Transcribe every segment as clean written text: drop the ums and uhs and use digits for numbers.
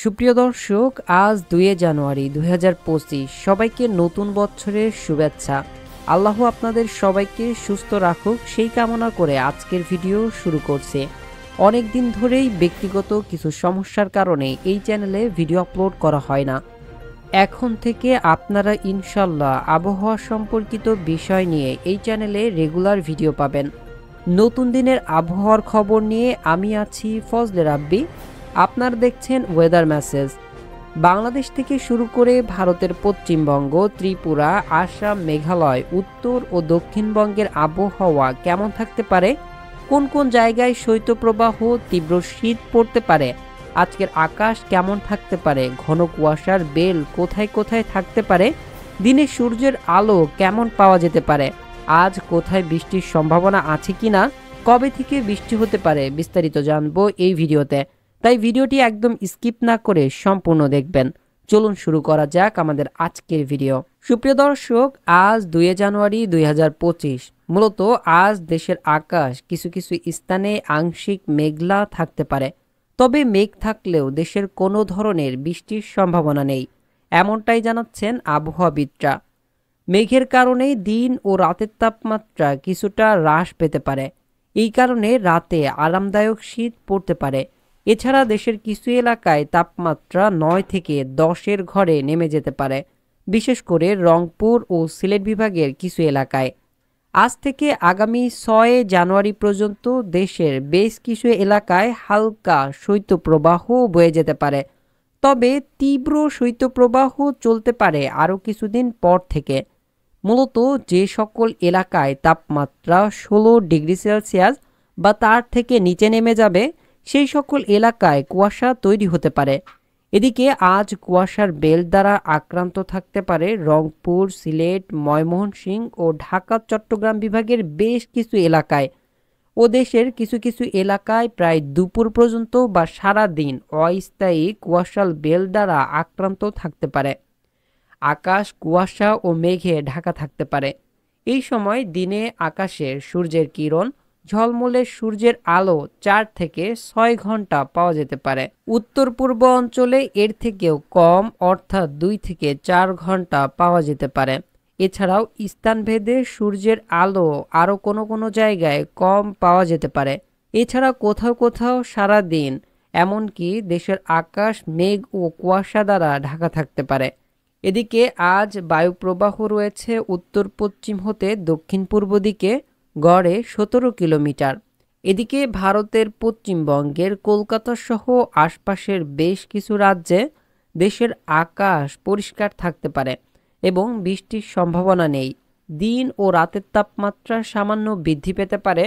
সুপ্রিয় দর্শক, আজ 2 জানুয়ারি 2025। সবাইকে নতুন বছরের শুভেচ্ছা। আল্লাহ আপনাদের সবাইকে সুস্থ রাখুক সেই কামনা করে আজকের ভিডিও শুরু করছে। অনেক দিন ধরেই ব্যক্তিগত কিছু সমস্যার কারণে এই চ্যানেলে ভিডিও আপলোড করা হয় না। এখন থেকে আপনারা ইনশাল্লাহ আবহাওয়া সম্পর্কিত বিষয় নিয়ে এই চ্যানেলে রেগুলার ভিডিও পাবেন। নতুন দিনের আবহাওয়ার খবর নিয়ে আমি আছি ফজলে রাব্বি। আপনারা দেখছেন ওয়েদার মেসেজ। বাংলাদেশ থেকে শুরু করে ভারতের পশ্চিমবঙ্গ, ত্রিপুরা, আসাম, মেঘালয়, উত্তর ও দক্ষিণবঙ্গের আবহাওয়া কেমন থাকতে পারে, কোন কোন জায়গায় শৈত্যপ্রবাহ, তীব্র শীত পড়তে পারে, আজকের আকাশ কেমন থাকতে পারে, ঘন কুয়াশার বেল কোথায় কোথায় থাকতে পারে, দিনে সূর্যের আলো কেমন পাওয়া যেতে পারে, আজ কোথায় বৃষ্টির সম্ভাবনা আছে কিনা, কবে থেকে বৃষ্টি হতে পারে, বিস্তারিত জানবো এই ভিডিওতে। তাই ভিডিওটি একদম স্কিপ না করে সম্পূর্ণ দেখবেন। চলুন শুরু করা যাক আমাদের আজকের ভিডিও। সুপ্রিয় দর্শক, আজ 2 জানুয়ারি 2025। মূলত আজ দেশের আকাশ কিছু কিছু স্থানে আংশিক মেঘলা থাকতে পারে। তবে মেঘ থাকলেও দেশের কোনো ধরনের বৃষ্টির সম্ভাবনা নেই, এমনটাই জানাচ্ছেন আবহাওয়াবিদরা। মেঘের কারণেই দিন ও রাতের তাপমাত্রা কিছুটা হ্রাস পেতে পারে। এই কারণে রাতে আরামদায়ক শীত পড়তে পারে। এছাড়া দেশের কিছু এলাকায় তাপমাত্রা 9 থেকে 10-এর ঘরে নেমে যেতে পারে, বিশেষ করে রংপুর ও সিলেট বিভাগের কিছু এলাকায়। আজ থেকে আগামী 6 জানুয়ারি পর্যন্ত দেশের বেশ কিছু এলাকায় হালকা শৈত্যপ্রবাহ বয়ে যেতে পারে। তবে তীব্র শৈত্যপ্রবাহ চলতে পারে আরও কিছুদিন পর থেকে। মূলত যে সকল এলাকায় তাপমাত্রা 16 ডিগ্রি সেলসিয়াস বা তার থেকে নিচে নেমে যাবে, সেই সকল এলাকায় কুয়াশা তৈরি হতে পারে। এদিকে আজ কুয়াশার বেল্ট দ্বারা আক্রান্ত থাকতে পারে রংপুর, সিলেট, ময়মনসিংহ ও ঢাকা চট্টগ্রাম বিভাগের বেশ কিছু এলাকায় ও দেশের কিছু কিছু এলাকায় প্রায় দুপুর পর্যন্ত বা সারা দিন অস্থায়ী কুয়াশার বেল্ট দ্বারা আক্রান্ত থাকতে পারে। আকাশ কুয়াশা ও মেঘে ঢাকা থাকতে পারে। এই সময় দিনে আকাশে সূর্যের কিরণ, ঝলমলে সূর্যের আলো 4 থেকে 6 ঘন্টা পাওয়া যেতে পারে। উত্তর পূর্ব অঞ্চলে এর থেকেও কম, অর্থাৎ 2 থেকে 4 ঘন্টা পাওয়া যেতে পারে। এছাড়াও স্থানভেদে সূর্যের আলো আরও কোনো কোনো জায়গায় কম পাওয়া যেতে পারে। এছাড়া কোথাও কোথাও সারা দিন, এমনকি দেশের আকাশ মেঘ ও কুয়াশা দ্বারা ঢাকা থাকতে পারে। এদিকে আজ বায়ুপ্রবাহ রয়েছে উত্তর পশ্চিম হতে দক্ষিণ পূর্ব দিকে, গড়ে 17 কিলোমিটার। এদিকে ভারতের পশ্চিমবঙ্গের কলকাতা সহ আশপাশের বেশ কিছু রাজ্যে দেশের আকাশ পরিষ্কার থাকতে পারে এবং বৃষ্টির সম্ভাবনা নেই। দিন ও রাতের তাপমাত্রা সামান্য বৃদ্ধি পেতে পারে।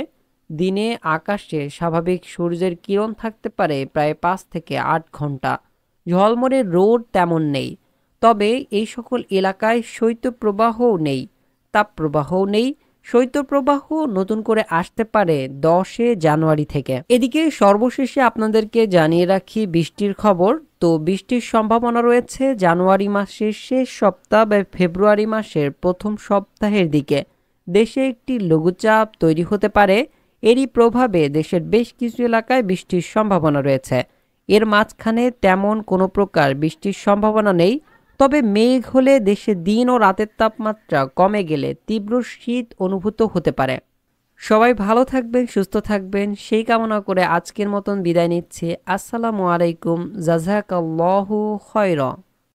দিনে আকাশে স্বাভাবিক সূর্যের কিরণ থাকতে পারে প্রায় 5 থেকে 8 ঘন্টা। ঝলমলে রোদ তেমন নেই। তবে এই সকল এলাকায় শৈত্যপ্রবাহও নেই, তাপপ্রবাহও নেই। শৈত্যপ্রবাহ নতুন করে আসতে পারে 10 জানুয়ারি থেকে। এদিকে সর্বশেষে আপনাদেরকে জানিয়ে রাখি বৃষ্টির খবর। তো বৃষ্টির সম্ভাবনা রয়েছে জানুয়ারি মাসের শেষ সপ্তাহ বা ফেব্রুয়ারি মাসের প্রথম সপ্তাহের দিকে। দেশে একটি লঘুচাপ তৈরি হতে পারে। এরই প্রভাবে দেশের বেশ কিছু এলাকায় বৃষ্টির সম্ভাবনা রয়েছে। এর মাঝখানে তেমন কোনো প্রকার বৃষ্টির সম্ভাবনা নেই। তবে মেঘ হলে দেশে দিন ও রাতের তাপমাত্রা কমে গেলে তীব্র শীত অনুভূত হতে পারে। সবাই ভালো থাকবেন, সুস্থ থাকবেন সেই কামনা করে আজকের মতন বিদায় নিচ্ছি। আসসালামু আলাইকুম। জাযাকাল্লাহু খায়রা।